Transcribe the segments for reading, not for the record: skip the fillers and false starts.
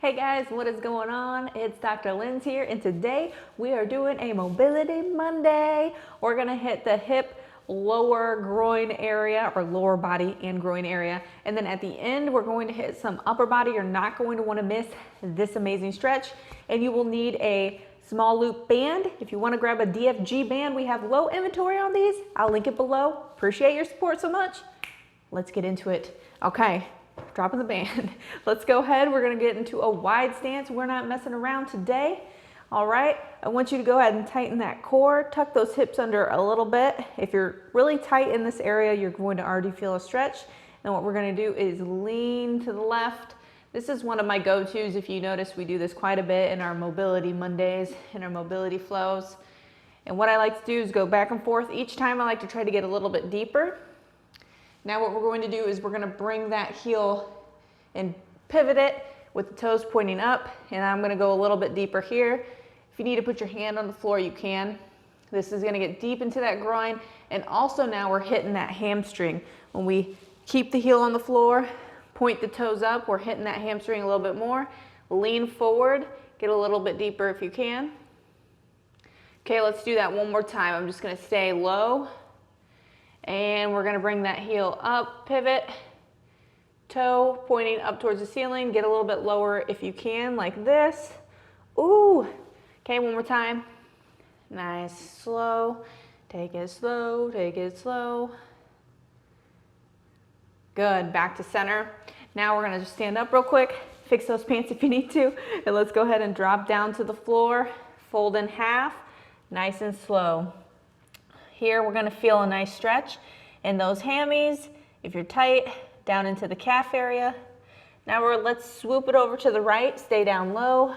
Hey guys, what is going on? It's Dr. Lynn's here, and today we are doing a Mobility Monday. We're gonna hit the hip, lower groin area, or lower body and groin area. And then at the end, we're going to hit some upper body. You're not going to wanna miss this amazing stretch. And you will need a small loop band. If you wanna grab a DFG band, we have low inventory on these. I'll link it below. Appreciate your support so much. Let's get into it. Okay. Dropping the band. Let's go ahead. We're going to get into a wide stance. We're not messing around today. All right. I want you to go ahead and tighten that core. Tuck those hips under a little bit. If you're really tight in this area, you're going to already feel a stretch. And what we're going to do is lean to the left. This is one of my go-tos. If you notice, we do this quite a bit in our Mobility Mondays, in our mobility flows. And what I like to do is go back and forth. Each time I like to try to get a little bit deeper. Now what we're going to do is we're going to bring that heel and pivot it with the toes pointing up, and I'm going to go a little bit deeper here. If you need to put your hand on the floor, you can. This is going to get deep into that groin, and also now we're hitting that hamstring. When we keep the heel on the floor, point the toes up, we're hitting that hamstring a little bit more. Lean forward, get a little bit deeper if you can. Okay, let's do that one more time. I'm just going to stay low. And we're going to bring that heel up, pivot, toe pointing up towards the ceiling. Get a little bit lower if you can, like this. Ooh. Okay, one more time. Nice, slow. Take it slow, take it slow. Good, back to center. Now we're going to just stand up real quick, fix those pants if you need to, and let's go ahead and drop down to the floor, fold in half, nice and slow. Here we're going to feel a nice stretch in those hammies. If you're tight, down into the calf area. Now let's swoop it over to the right, stay down low,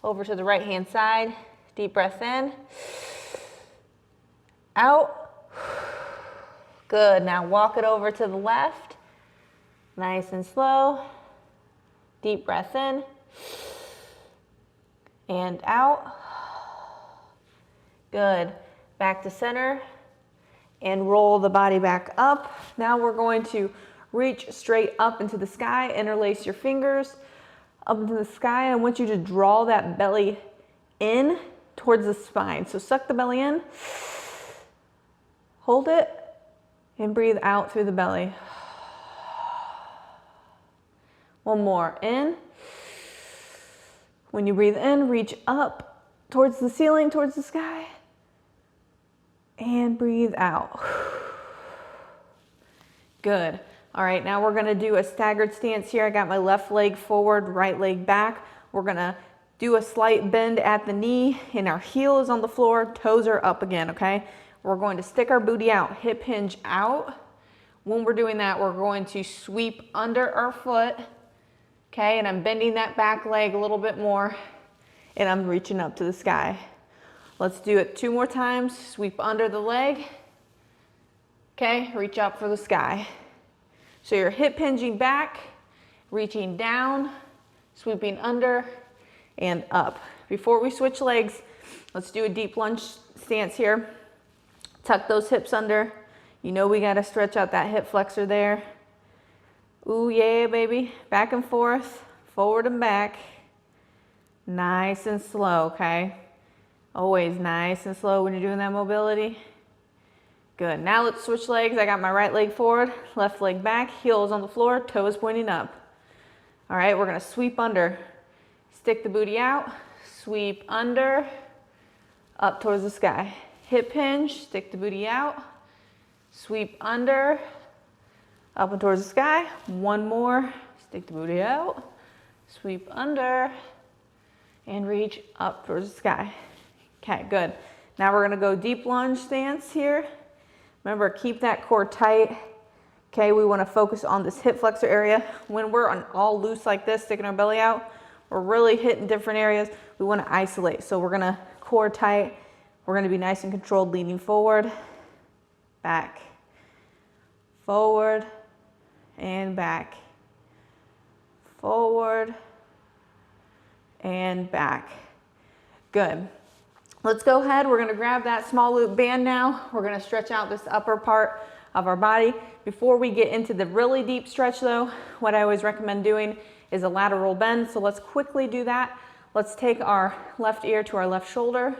over to the right hand side. Deep breath in, out. Good, now walk it over to the left, nice and slow. Deep breath in and out. Good. Back to center and roll the body back up. Now we're going to reach straight up into the sky, interlace your fingers up into the sky. I want you to draw that belly in towards the spine. So suck the belly in, hold it, and breathe out through the belly. One more, in. When you breathe in, reach up towards the ceiling, towards the sky. And breathe out. Good. All right, now we're going to do a staggered stance here. I got my left leg forward, right leg back. We're going to do a slight bend at the knee, and our heel is on the floor, toes are up again, okay? We're going to stick our booty out, hip hinge out. When we're doing that, we're going to sweep under our foot, okay? And I'm bending that back leg a little bit more, and I'm reaching up to the sky. Let's do it 2 more times. Sweep under the leg. Okay, reach up for the sky. So you're hip hinging back, reaching down, sweeping under, and up. Before we switch legs, let's do a deep lunge stance here. Tuck those hips under. You know we gotta stretch out that hip flexor there. Ooh, yeah, baby. Back and forth, forward and back. Nice and slow, okay? Always nice and slow when you're doing that mobility. Good. Now let's switch legs. I got my right leg forward, left leg back, heels on the floor, toes pointing up. All right, we're going to sweep under. Stick the booty out, sweep under, up towards the sky. Hip hinge, stick the booty out, sweep under, up and towards the sky. One more, stick the booty out, sweep under, and reach up towards the sky. Okay, good. Now we're gonna go deep lunge stance here. Remember, keep that core tight. Okay, we wanna focus on this hip flexor area. When we're on all loose like this, sticking our belly out, we're really hitting different areas. We wanna isolate. So we're gonna core tight. We're gonna be nice and controlled, leaning forward, back, forward, and back, forward, and back. Good. Let's go ahead. We're going to grab that small loop band now. We're going to stretch out this upper part of our body. Before we get into the really deep stretch though, what I always recommend doing is a lateral bend. So let's quickly do that. Let's take our left ear to our left shoulder.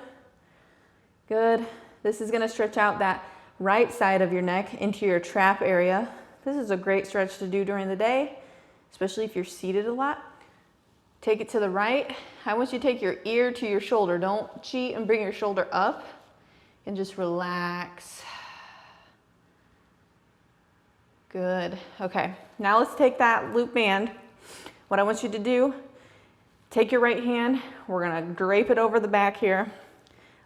Good. This is gonna stretch out that right side of your neck into your trap area. This is a great stretch to do during the day, especially if you're seated a lot. Take it to the right. I want you to take your ear to your shoulder. Don't cheat and bring your shoulder up, and just relax. Good. Okay, now let's take that loop band. What I want you to do, take your right hand, we're gonna drape it over the back here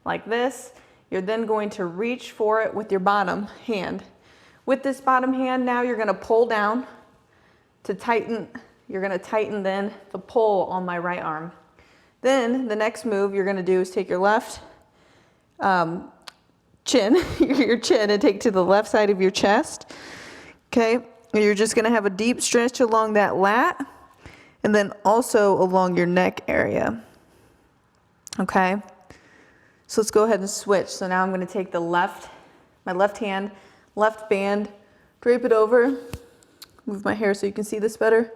like this. You're then going to reach for it with your bottom hand. With this bottom hand, now you're gonna pull down to tighten. You're gonna tighten then the pull on my right arm. Then the next move you're gonna do is take your left chin, your chin, and take to the left side of your chest. Okay, and you're just gonna have a deep stretch along that lat, and then also along your neck area. Okay, so let's go ahead and switch. So now I'm gonna take my left hand, left band, drape it over, move my hair so you can see this better.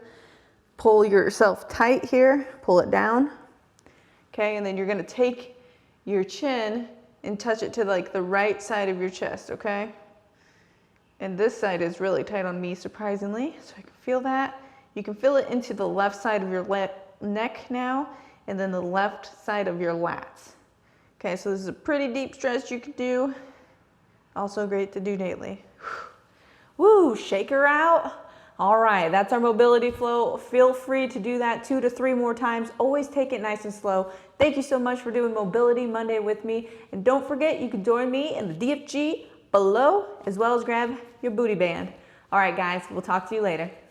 Pull yourself tight here, pull it down. Okay, and then you're gonna take your chin and touch it to like the right side of your chest, okay? And this side is really tight on me, surprisingly, so I can feel that. You can feel it into the left side of your neck now, and then the left side of your lats. Okay, so this is a pretty deep stretch you can do. Also great to do daily. Woo, shake her out. All right, that's our mobility flow. Feel free to do that 2 to 3 more times. Always take it nice and slow. Thank you so much for doing Mobility Monday with me. And don't forget, you can join me in the DFG below, as well as grab your booty band. All right, guys, we'll talk to you later.